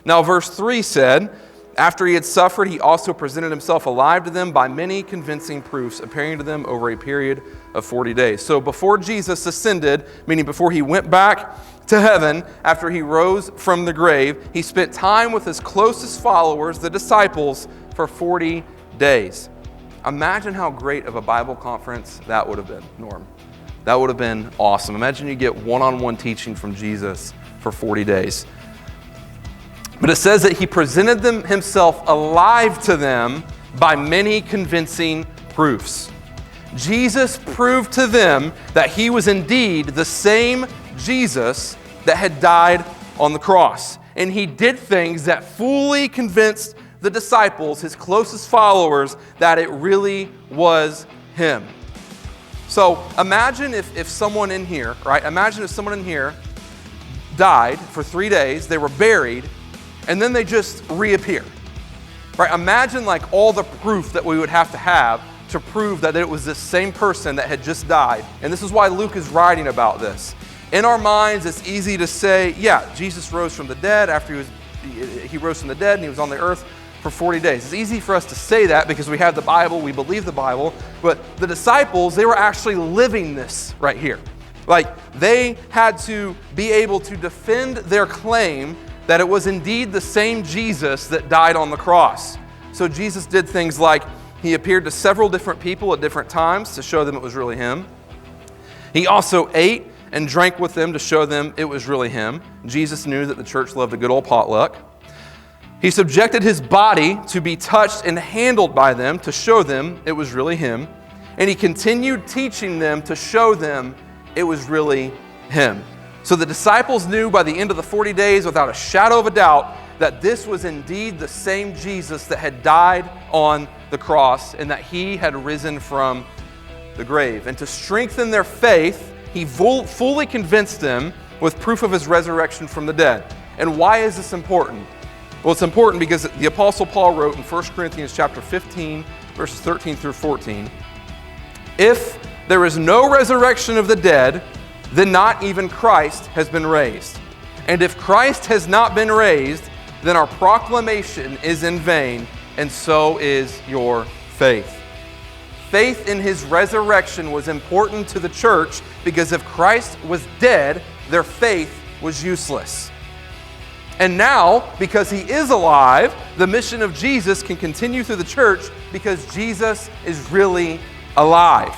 Now, verse 3 said, after he had suffered, he also presented himself alive to them by many convincing proofs, appearing to them over a period of 40 days. So before Jesus ascended, meaning before he went back to heaven, after he rose from the grave, he spent time with his closest followers, the disciples, for 40 days. Imagine how great of a Bible conference that would have been, Norm. That would have been awesome. Imagine you get one-on-one teaching from Jesus for 40 days. But it says that he presented himself alive to them by many convincing proofs. Jesus proved to them that he was indeed the same Jesus that had died on the cross. And he did things that fully convinced the disciples, his closest followers, that it really was him. So imagine if someone in here, right? Imagine if someone in here died for 3 days, they were buried, and then they just reappear. Right? Imagine like all the proof that we would have to prove that it was this same person that had just died. And this is why Luke is writing about this. In our minds, it's easy to say, yeah, Jesus rose from the dead after he rose from the dead and he was on the earth for 40 days. It's easy for us to say that because we have the Bible, we believe the Bible, but the disciples, they were actually living this right here. Like they had to be able to defend their claim that it was indeed the same Jesus that died on the cross. So Jesus did things like he appeared to several different people at different times to show them it was really him. He also ate and drank with them to show them it was really him. Jesus knew that the church loved a good old potluck. He subjected his body to be touched and handled by them to show them it was really him. And he continued teaching them to show them it was really him. So the disciples knew by the end of the 40 days, without a shadow of a doubt, that this was indeed the same Jesus that had died on the cross and that he had risen from the grave. And to strengthen their faith, he fully convinced them with proof of his resurrection from the dead. And why is this important? Well, it's important because the Apostle Paul wrote in 1 Corinthians chapter 15, verses 13 through 14, if there is no resurrection of the dead, then not even Christ has been raised. And if Christ has not been raised, then our proclamation is in vain, and so is your faith. Faith in his resurrection was important to the church because if Christ was dead, their faith was useless. And now, because he is alive, the mission of Jesus can continue through the church because Jesus is really alive.